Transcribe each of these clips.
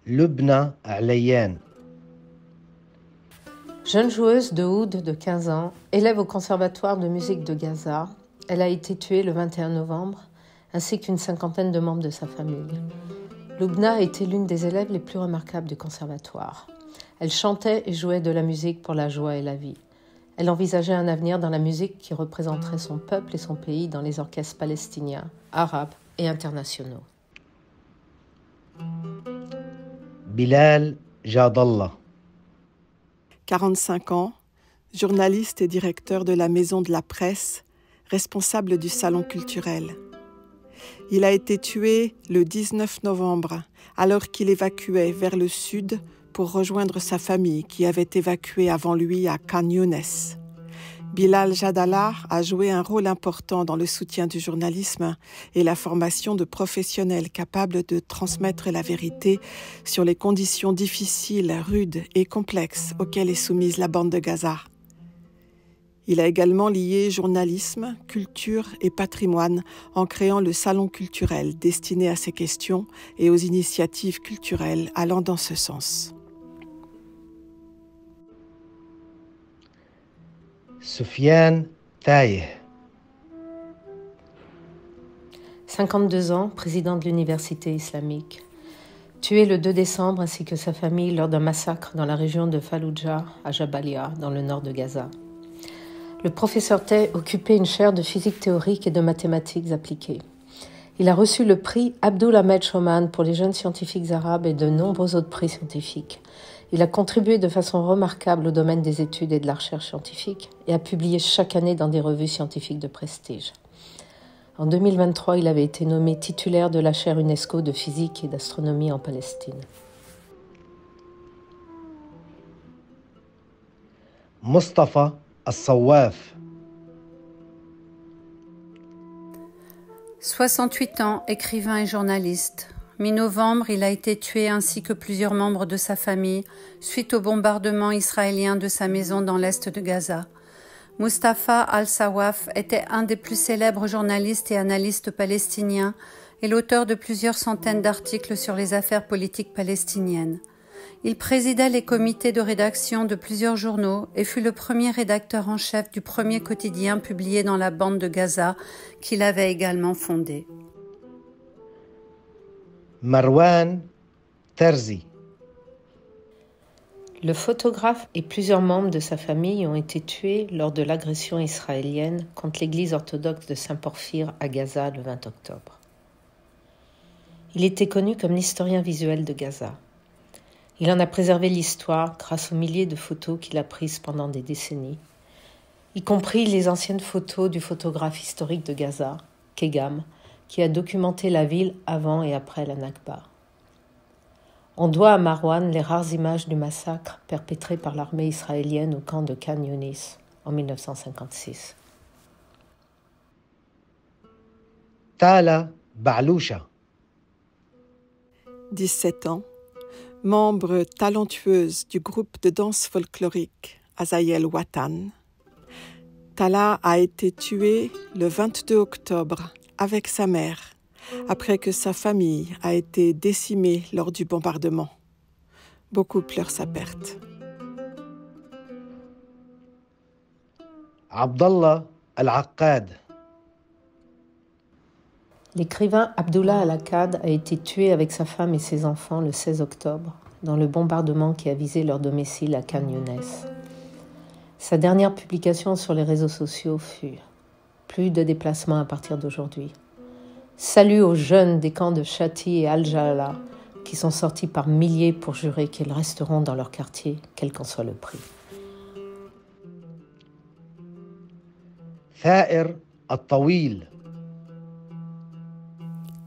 لبنى عليان. Jeune joueuse de oud de 15 ans, élève au Conservatoire de musique de Gaza, elle a été tuée le 21 novembre, ainsi qu'une cinquantaine de membres de sa famille. Lubna a été l'une des élèves les plus remarquables du conservatoire. Elle chantait et jouait de la musique pour la joie et la vie. Elle envisageait un avenir dans la musique qui représenterait son peuple et son pays dans les orchestres palestiniens, arabes et internationaux. Bilal Jadallah. 45 ans, journaliste et directeur de la Maison de la Presse, responsable du Salon culturel. Il a été tué le 19 novembre, alors qu'il évacuait vers le sud pour rejoindre sa famille qui avait évacué avant lui à Khan Younes. Bilal Jadallah a joué un rôle important dans le soutien du journalisme et la formation de professionnels capables de transmettre la vérité sur les conditions difficiles, rudes et complexes auxquelles est soumise la bande de Gaza. Il a également lié journalisme, culture et patrimoine en créant le Salon culturel destiné à ces questions et aux initiatives culturelles allant dans ce sens. Soufiane Taïh. 52 ans, président de l'université islamique. Tué le 2 décembre ainsi que sa famille lors d'un massacre dans la région de Fallujah, à Jabalia, dans le nord de Gaza. Le professeur Taïh occupait une chaire de physique théorique et de mathématiques appliquées. Il a reçu le prix Abdul Ahmed Shoman pour les jeunes scientifiques arabes et de nombreux autres prix scientifiques. Il a contribué de façon remarquable au domaine des études et de la recherche scientifique et a publié chaque année dans des revues scientifiques de prestige. En 2023, il avait été nommé titulaire de la chaire UNESCO de physique et d'astronomie en Palestine. Mustafa Al-Sawaf. 68 ans, écrivain et journaliste. Mi-novembre, il a été tué ainsi que plusieurs membres de sa famille suite au bombardement israélien de sa maison dans l'est de Gaza. Mustafa Al-Sawaf était un des plus célèbres journalistes et analystes palestiniens et l'auteur de plusieurs centaines d'articles sur les affaires politiques palestiniennes. Il présidait les comités de rédaction de plusieurs journaux et fut le premier rédacteur en chef du premier quotidien publié dans la bande de Gaza qu'il avait également fondé. Marwan Terzi. Le photographe et plusieurs membres de sa famille ont été tués lors de l'agression israélienne contre l'église orthodoxe de Saint-Porphyre à Gaza le 20 octobre. Il était connu comme l'historien visuel de Gaza. Il en a préservé l'histoire grâce aux milliers de photos qu'il a prises pendant des décennies, y compris les anciennes photos du photographe historique de Gaza, Kegam, qui a documenté la ville avant et après la Nakba. On doit à Marwan les rares images du massacre perpétré par l'armée israélienne au camp de Khan Younis en 1956. Tala Ba'loucha. 17 ans, membre talentueuse du groupe de danse folklorique Azayel Watan. Tala a été tuée le 22 octobre avec sa mère, après que sa famille a été décimée lors du bombardement. Beaucoup pleurent sa perte. Abdallah Al-Aqad. L'écrivain Abdullah Al-Aqad a été tué avec sa femme et ses enfants le 16 octobre dans le bombardement qui a visé leur domicile à Khan Younes. Sa dernière publication sur les réseaux sociaux fut « Plus de déplacements à partir d'aujourd'hui ». Salut aux jeunes des camps de Shati et Al-Jalala qui sont sortis par milliers pour jurer qu'ils resteront dans leur quartier, quel qu'en soit le prix. Thaïr Al-Tawil.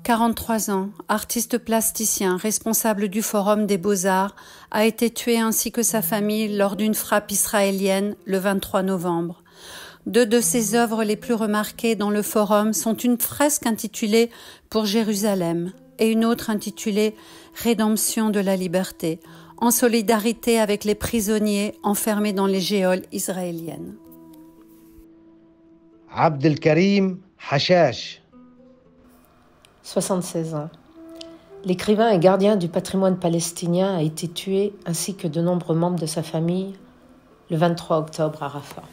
43 ans, artiste plasticien, responsable du Forum des Beaux-Arts, a été tué ainsi que sa famille lors d'une frappe israélienne le 23 novembre. Deux de ses œuvres les plus remarquées dans le Forum sont une fresque intitulée « Pour Jérusalem » et une autre intitulée « Rédemption de la liberté », en solidarité avec les prisonniers enfermés dans les geôles israéliennes. Abdelkarim Hashash. 76 ans. L'écrivain et gardien du patrimoine palestinien a été tué, ainsi que de nombreux membres de sa famille, le 23 octobre à Rafah.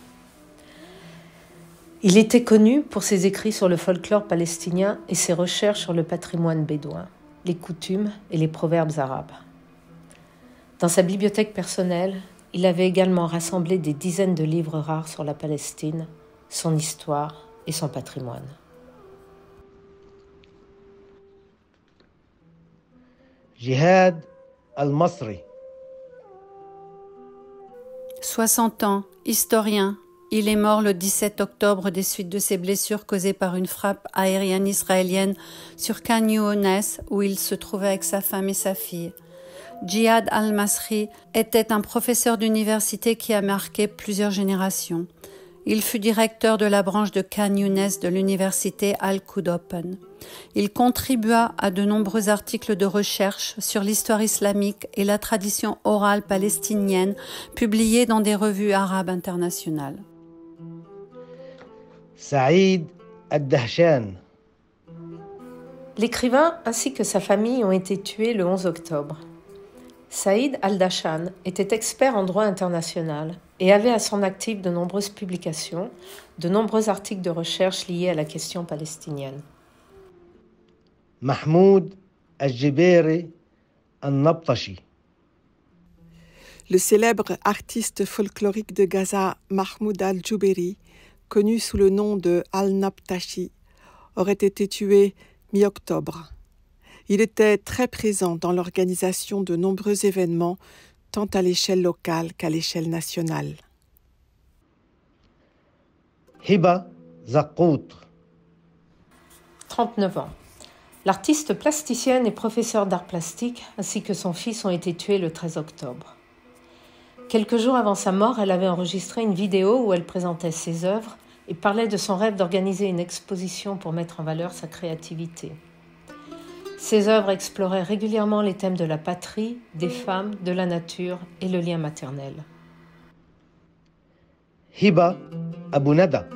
Il était connu pour ses écrits sur le folklore palestinien et ses recherches sur le patrimoine bédouin, les coutumes et les proverbes arabes. Dans sa bibliothèque personnelle, il avait également rassemblé des dizaines de livres rares sur la Palestine, son histoire et son patrimoine. Jihad al-Masri. 60 ans, historien. Il est mort le 17 octobre des suites de ses blessures causées par une frappe aérienne israélienne sur Khan Younes, où il se trouvait avec sa femme et sa fille. Jihad al-Masri était un professeur d'université qui a marqué plusieurs générations. Il fut directeur de la branche de Khan Younes de l'université Al-Quds Open. Il contribua à de nombreux articles de recherche sur l'histoire islamique et la tradition orale palestinienne publiés dans des revues arabes internationales. Saïd al-Dahshan. L'écrivain ainsi que sa famille ont été tués le 11 octobre. Saïd al-Dahshan était expert en droit international et avait à son actif de nombreuses publications, de nombreux articles de recherche liés à la question palestinienne. Mahmoud al-Jiberi al-Nabtashi. Le célèbre artiste folklorique de Gaza, Mahmoud al-Jiberi, connu sous le nom de Al-Nabtashi, aurait été tué mi-octobre. Il était très présent dans l'organisation de nombreux événements, tant à l'échelle locale qu'à l'échelle nationale. Hiba Zaqqout. 39 ans. L'artiste plasticienne et professeur d'art plastique, ainsi que son fils, ont été tués le 13 octobre. Quelques jours avant sa mort, elle avait enregistré une vidéo où elle présentait ses œuvres et parlait de son rêve d'organiser une exposition pour mettre en valeur sa créativité. Ses œuvres exploraient régulièrement les thèmes de la patrie, des femmes, de la nature et le lien maternel. Hiba Abu Nada.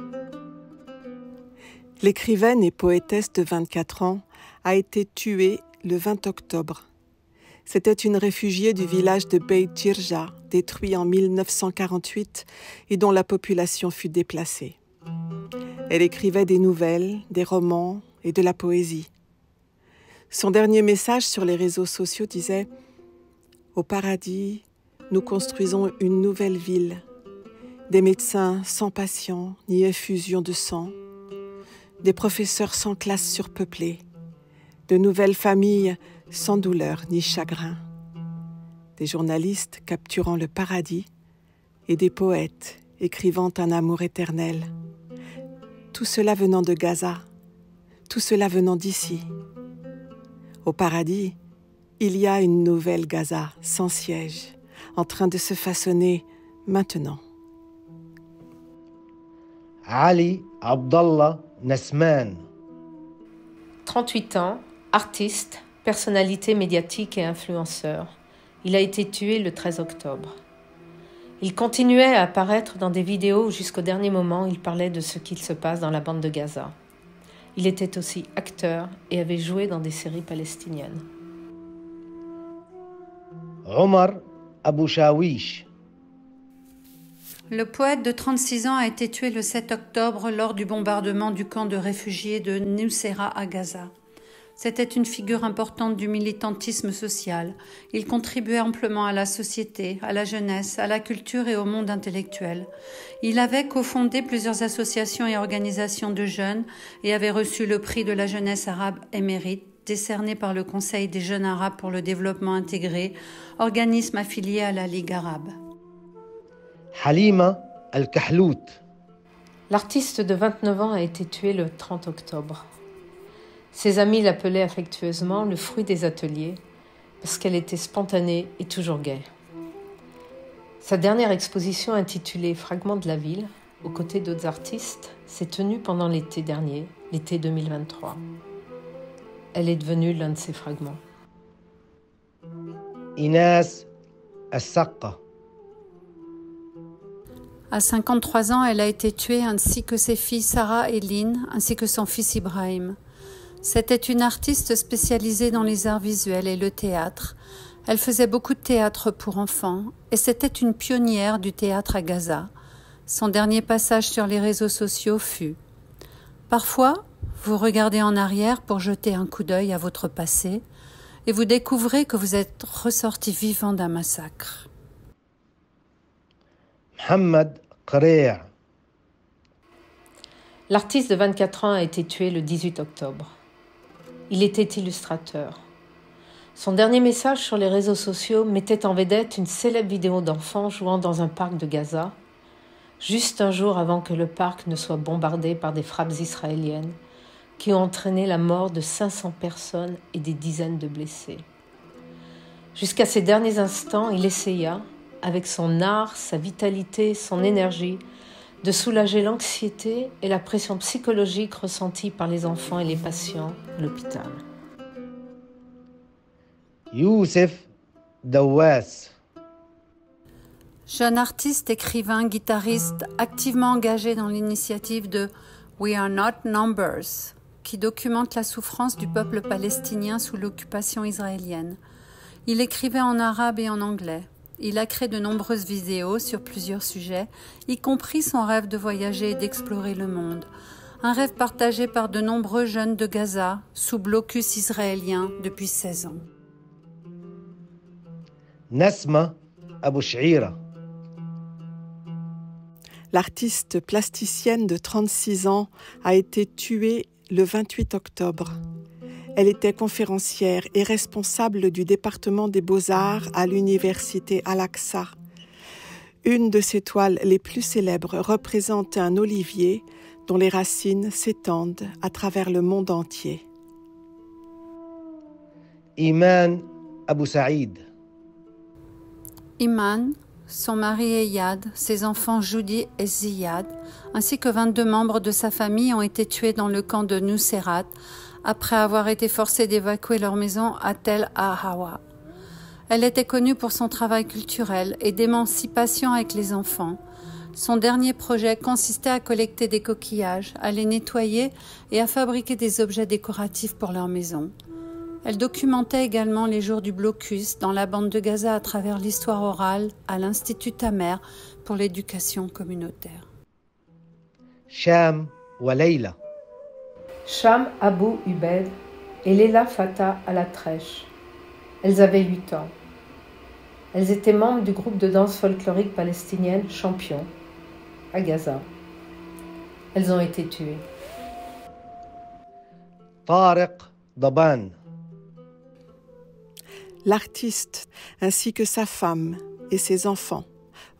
L'écrivaine et poétesse de 24 ans a été tuée le 20 octobre. C'était une réfugiée du village de Beit Jirja, détruit en 1948 et dont la population fut déplacée. Elle écrivait des nouvelles, des romans et de la poésie. Son dernier message sur les réseaux sociaux disait « Au paradis, nous construisons une nouvelle ville, des médecins sans patients ni effusion de sang, des professeurs sans classe surpeuplée, de nouvelles familles sans douleur ni chagrin, des journalistes capturant le paradis et des poètes écrivant un amour éternel. Tout cela venant de Gaza, tout cela venant d'ici. Au paradis, il y a une nouvelle Gaza sans siège, en train de se façonner maintenant. Ali Abdallah Nasman. 38 ans, artiste, personnalité médiatique et influenceur. Il a été tué le 13 octobre. Il continuait à apparaître dans des vidéos où jusqu'au dernier moment, il parlait de ce qu'il se passe dans la bande de Gaza. Il était aussi acteur et avait joué dans des séries palestiniennes. Omar Abu Shawish. Le poète de 36 ans a été tué le 7 octobre lors du bombardement du camp de réfugiés de Nusayrat à Gaza. C'était une figure importante du militantisme social. Il contribuait amplement à la société, à la jeunesse, à la culture et au monde intellectuel. Il avait cofondé plusieurs associations et organisations de jeunes et avait reçu le prix de la jeunesse arabe émérite, décerné par le Conseil des jeunes arabes pour le développement intégré, organisme affilié à la Ligue arabe. Halima Al-Kahlout. L'artiste de 29 ans a été tué le 30 octobre. Ses amis l'appelaient affectueusement le fruit des ateliers parce qu'elle était spontanée et toujours gaie. Sa dernière exposition intitulée Fragments de la ville, aux côtés d'autres artistes, s'est tenue pendant l'été dernier, l'été 2023. Elle est devenue l'un de ses fragments. Inas Al-Saqqa. À 53 ans, elle a été tuée ainsi que ses filles Sarah et Lynn, ainsi que son fils Ibrahim. C'était une artiste spécialisée dans les arts visuels et le théâtre. Elle faisait beaucoup de théâtre pour enfants et c'était une pionnière du théâtre à Gaza. Son dernier passage sur les réseaux sociaux fut « Parfois, vous regardez en arrière pour jeter un coup d'œil à votre passé et vous découvrez que vous êtes ressorti vivant d'un massacre. » محمد قريع. L'artiste de 24 ans a été tué le 18 octobre. Il était illustrateur. Son dernier message sur les réseaux sociaux mettait en vedette une célèbre vidéo d'enfants jouant dans un parc de Gaza, juste un jour avant que le parc ne soit bombardé par des frappes israéliennes qui ont entraîné la mort de 500 personnes et des dizaines de blessés. Jusqu'à ces derniers instants, il essaya, avec son art, sa vitalité, son énergie, de soulager l'anxiété et la pression psychologique ressentie par les enfants et les patients à l'hôpital. يوسف دواس. Jeune artiste, écrivain, guitariste, activement engagé dans l'initiative de We Are Not Numbers, qui documente la souffrance du peuple palestinien sous l'occupation israélienne. Il écrivait en arabe et en anglais. Il a créé de nombreuses vidéos sur plusieurs sujets, y compris son rêve de voyager et d'explorer le monde. Un rêve partagé par de nombreux jeunes de Gaza, sous blocus israélien depuis 16 ans. نسمة أبو شعيرة. L'artiste plasticienne de 36 ans a été tuée le 28 octobre. Elle était conférencière et responsable du département des beaux-arts à l'université Al-Aqsa. Une de ses toiles les plus célèbres représente un olivier dont les racines s'étendent à travers le monde entier. إيمان أبو سعيد. Iman, son mari Eyad, ses enfants Judy et Ziyad, ainsi que 22 membres de sa famille ont été tués dans le camp de Nuseirat après avoir été forcés d'évacuer leur maison à Tel Hawa. Elle était connue pour son travail culturel et d'émancipation avec les enfants. Son dernier projet consistait à collecter des coquillages, à les nettoyer et à fabriquer des objets décoratifs pour leur maison. Elle documentait également les jours du blocus dans la bande de Gaza à travers l'histoire orale à l'Institut Tamer pour l'éducation communautaire. شام وليلى. Sham Abou Ubed et Leila Fatah Alatrèche. Elles avaient 8 ans. Elles étaient membres du groupe de danse folklorique palestinienne Champion, à Gaza. Elles ont été tuées. طارق ضبان. L'artiste, ainsi que sa femme et ses enfants,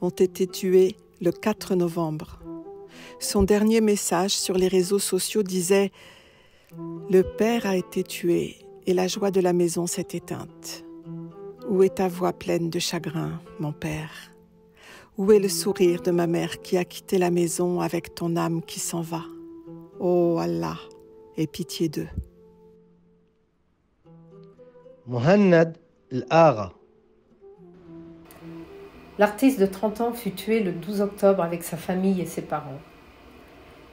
ont été tués le 4 novembre. Son dernier message sur les réseaux sociaux disait « Le père a été tué et la joie de la maison s'est éteinte. Où est ta voix pleine de chagrin, mon père? Où est le sourire de ma mère qui a quitté la maison avec ton âme qui s'en va? Oh Allah, aie pitié d'eux. » مهند الآغا. L'artiste de 30 ans fut tué le 12 octobre avec sa famille et ses parents.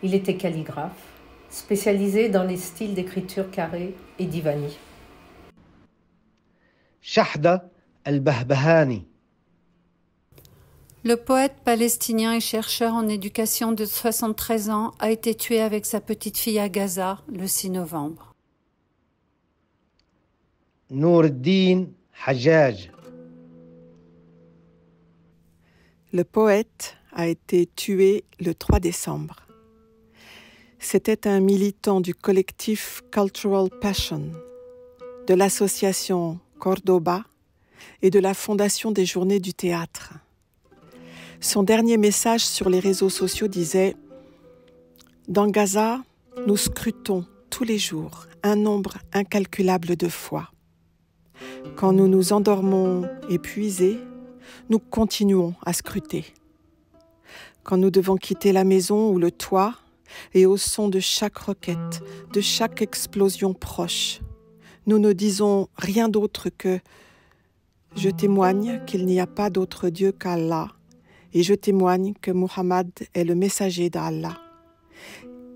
Il était calligraphe, spécialisé dans les styles d'écriture carrée et divani. شحدة البهبهاني. Le poète palestinien et chercheur en éducation de 73 ans a été tué avec sa petite fille à Gaza le 6 novembre. نور الدين حجاج. Le poète a été tué le 3 décembre. C'était un militant du collectif Cultural Passion, de l'association Cordoba et de la Fondation des Journées du Théâtre. Son dernier message sur les réseaux sociaux disait « Dans Gaza, nous scrutons tous les jours un nombre incalculable de fois. Quand nous nous endormons épuisés, nous continuons à scruter. Quand nous devons quitter la maison ou le toit, et au son de chaque roquette, de chaque explosion proche, nous ne disons rien d'autre que « Je témoigne qu'il n'y a pas d'autre Dieu qu'Allah, et je témoigne que Muhammad est le messager d'Allah.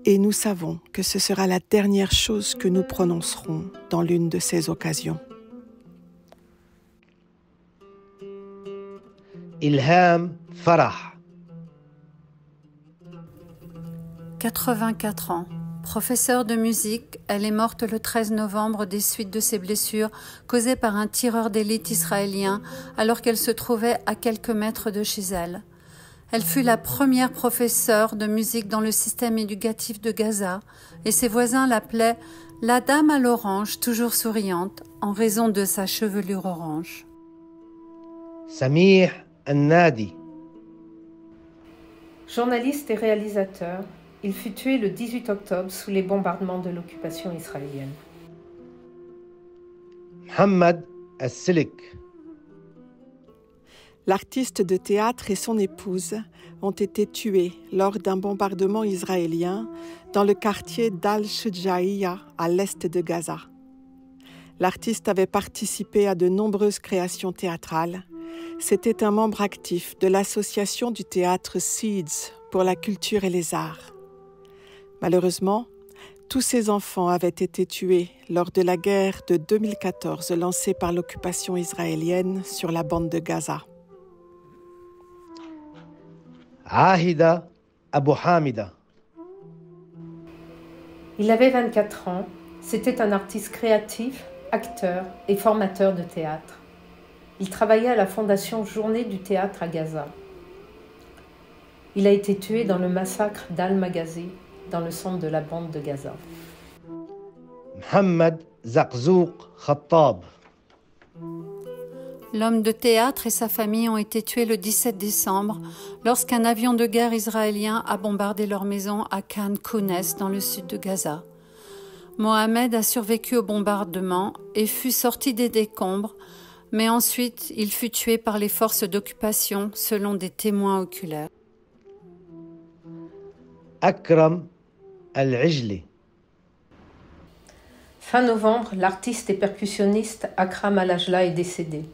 Et nous savons que ce sera la dernière chose que nous prononcerons dans l'une de ces occasions. إلهام فرح. 84 ans. Professeure de musique, elle est morte le 13 novembre des suites de ses blessures causées par un tireur d'élite israélien alors qu'elle se trouvait à quelques mètres de chez elle. Elle fut la première professeure de musique dans le système éducatif de Gaza et ses voisins l'appelaient « la dame à l'orange, toujours souriante » en raison de sa chevelure orange. سميح النادي. Journaliste et réalisateur, il fut tué le 18 octobre sous les bombardements de l'occupation israélienne. محمد السلك. L'artiste de théâtre et son épouse ont été tués lors d'un bombardement israélien dans le quartier d'Al-Shujaiya à l'est de Gaza. L'artiste avait participé à de nombreuses créations théâtrales. C'était un membre actif de l'association du théâtre Seeds pour la culture et les arts. Malheureusement, tous ses enfants avaient été tués lors de la guerre de 2014 lancée par l'occupation israélienne sur la bande de Gaza. عاهدة أبو حامدة. Il avait 24 ans, c'était un artiste créatif, acteur et formateur de théâtre. Il travaillait à la fondation Journée du théâtre à Gaza. Il a été tué dans le massacre d'Al-Maghazi, dans le centre de la bande de Gaza. محمد زقزوق خطاب. L'homme de théâtre et sa famille ont été tués le 17 décembre lorsqu'un avion de guerre israélien a bombardé leur maison à Khan Younis dans le sud de Gaza. Mohamed a survécu au bombardement et fut sorti des décombres, mais ensuite il fut tué par les forces d'occupation selon des témoins oculaires. أكرم العجلي. Fin novembre, l'artiste et percussionniste Akram Al-Ajla est décédé.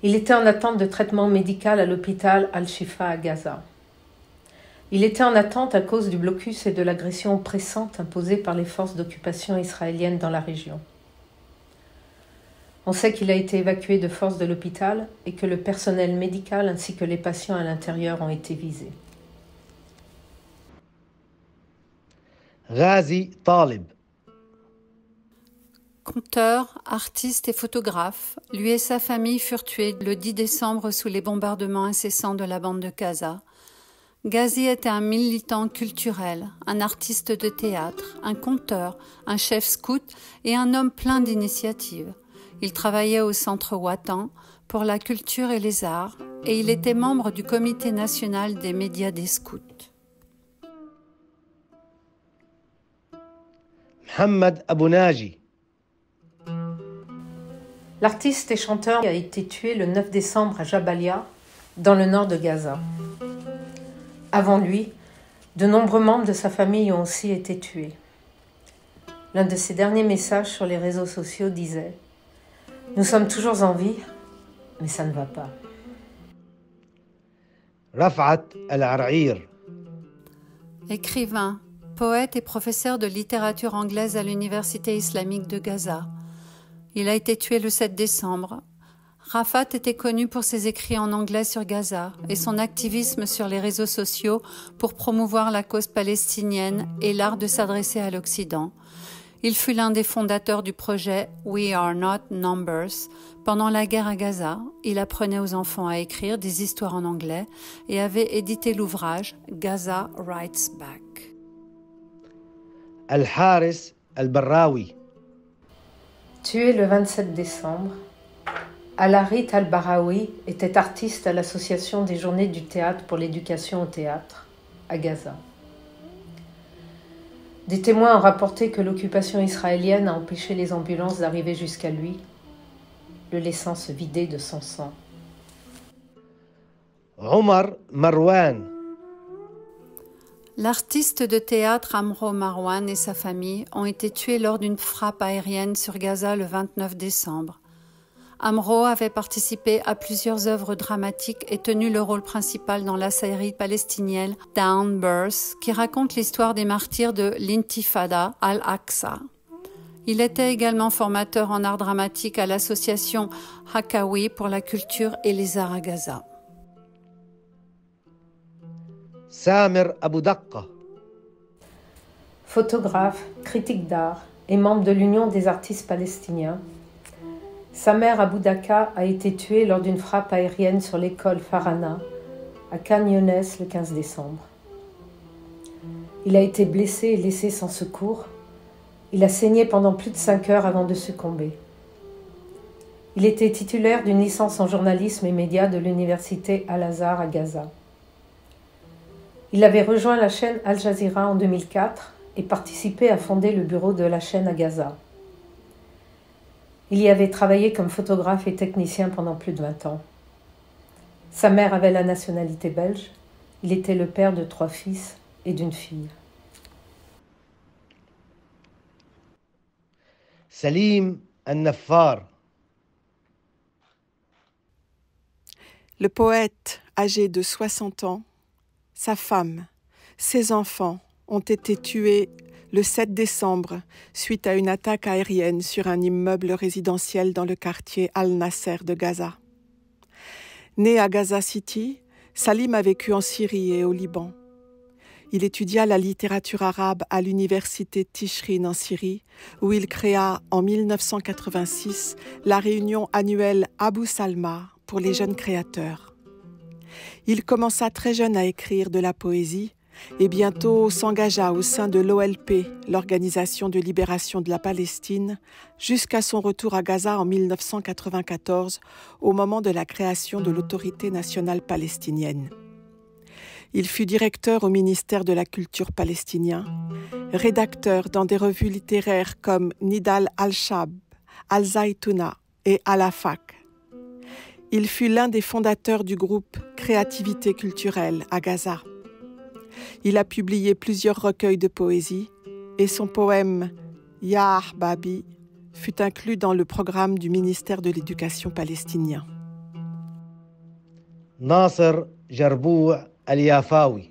Il était en attente de traitement médical à l'hôpital Al-Shifa à Gaza. Il était en attente à cause du blocus et de l'agression oppressante imposée par les forces d'occupation israéliennes dans la région. On sait qu'il a été évacué de force de l'hôpital et que le personnel médical ainsi que les patients à l'intérieur ont été visés. غازي طالب. Conteur, artiste et photographe, lui et sa famille furent tués le 10 décembre sous les bombardements incessants de la bande de Gaza. Ghazi était un militant culturel, un artiste de théâtre, un conteur, un chef scout et un homme plein d'initiatives. Il travaillait au centre Watan pour la culture et les arts et il était membre du comité national des médias des scouts. محمد أبو ناجي. L'artiste et chanteur a été tué le 9 décembre à Jabalia, dans le nord de Gaza. Avant lui, de nombreux membres de sa famille ont aussi été tués. L'un de ses derniers messages sur les réseaux sociaux disait « Nous sommes toujours en vie, mais ça ne va pas. » رفعت العرعير. Écrivain, poète et professeur de littérature anglaise à l'Université islamique de Gaza. Il a été tué le 7 décembre. Rafat était connu pour ses écrits en anglais sur Gaza et son activisme sur les réseaux sociaux pour promouvoir la cause palestinienne et l'art de s'adresser à l'Occident. Il fut l'un des fondateurs du projet We Are Not Numbers. Pendant la guerre à Gaza, il apprenait aux enfants à écrire des histoires en anglais et avait édité l'ouvrage Gaza Writes Back. الحارس البراوي. Tué le 27 décembre, Alarit Al-Barawi était artiste à l'association des Journées du théâtre pour l'éducation au théâtre, à Gaza. Des témoins ont rapporté que l'occupation israélienne a empêché les ambulances d'arriver jusqu'à lui, le laissant se vider de son sang. عمر مروان. L'artiste de théâtre Amro Marwan et sa famille ont été tués lors d'une frappe aérienne sur Gaza le 29 décembre. Amro avait participé à plusieurs œuvres dramatiques et tenu le rôle principal dans la série palestinienne Down Birth, qui raconte l'histoire des martyrs de l'Intifada al-Aqsa. Il était également formateur en art dramatique à l'association Hakawi pour la culture et les arts à Gaza. سامر أبو دقة. Photographe, critique d'art et membre de l'Union des artistes palestiniens, Samer Abou Daka a été tué lors d'une frappe aérienne sur l'école Farana à Khan Younes le 15 décembre. Il a été blessé et laissé sans secours. Il a saigné pendant plus de 5 heures avant de succomber. Il était titulaire d'une licence en journalisme et médias de l'université Al-Azhar à Gaza. Il avait rejoint la chaîne Al Jazeera en 2004 et participé à fonder le bureau de la chaîne à Gaza. Il y avait travaillé comme photographe et technicien pendant plus de 20 ans. Sa mère avait la nationalité belge. Il était le père de 3 fils et d'une fille. سليم النفار. Le poète, âgé de 60 ans, sa femme, ses enfants ont été tués le 7 décembre suite à une attaque aérienne sur un immeuble résidentiel dans le quartier Al-Nasser de Gaza. Né à Gaza City, Salim a vécu en Syrie et au Liban. Il étudia la littérature arabe à l'université Tishrin en Syrie, où il créa en 1986 la réunion annuelle Abou Salma pour les jeunes créateurs. Il commença très jeune à écrire de la poésie et bientôt s'engagea au sein de l'OLP, l'Organisation de libération de la Palestine, jusqu'à son retour à Gaza en 1994, au moment de la création de l'Autorité nationale palestinienne. Il fut directeur au ministère de la Culture palestinien, rédacteur dans des revues littéraires comme Nidal al-Shab, Al-Zaytouna et Al-Afaq. Il fut l'un des fondateurs du groupe Créativité culturelle à Gaza. Il a publié plusieurs recueils de poésie et son poème « Ya Ahbabi » fut inclus dans le programme du ministère de l'Éducation palestinien. ناصر جربوع اليافاوي.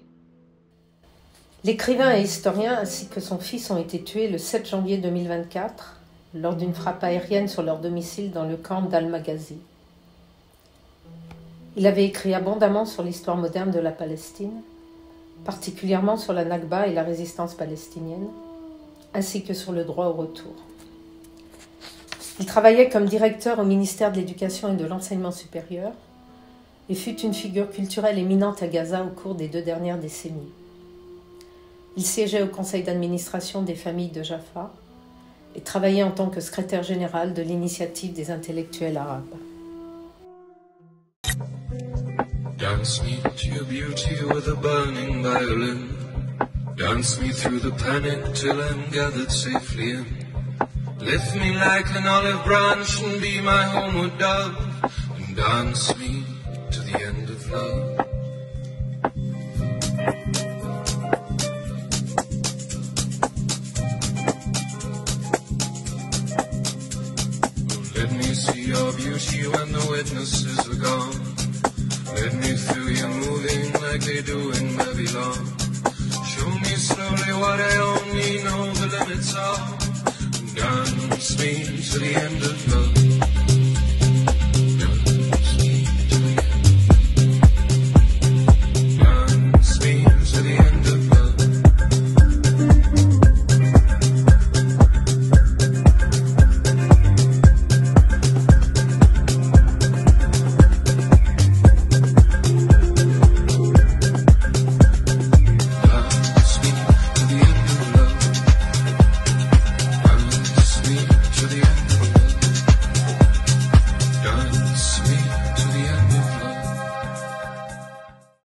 L'écrivain et historien ainsi que son fils ont été tués le 7 janvier 2024 lors d'une frappe aérienne sur leur domicile dans le camp d'Al-Maghazi. Il avait écrit abondamment sur l'histoire moderne de la Palestine, particulièrement sur la Nakba et la résistance palestinienne, ainsi que sur le droit au retour. Il travaillait comme directeur au ministère de l'Éducation et de l'Enseignement supérieur et fut une figure culturelle éminente à Gaza au cours des 2 dernières décennies. Il siégeait au conseil d'administration des familles de Jaffa et travaillait en tant que secrétaire général de l'initiative des intellectuels arabes. Dance me to your beauty with a burning violin. Dance me through the panic till I'm gathered safely in. Lift me like an olive branch and be my homeward dove. And dance me to the end of love. Let me see your beauty when the witnesses are gone. Let me feel you moving like they do in Babylon. Show me slowly what I only know the limits of. Dance me to the end of love.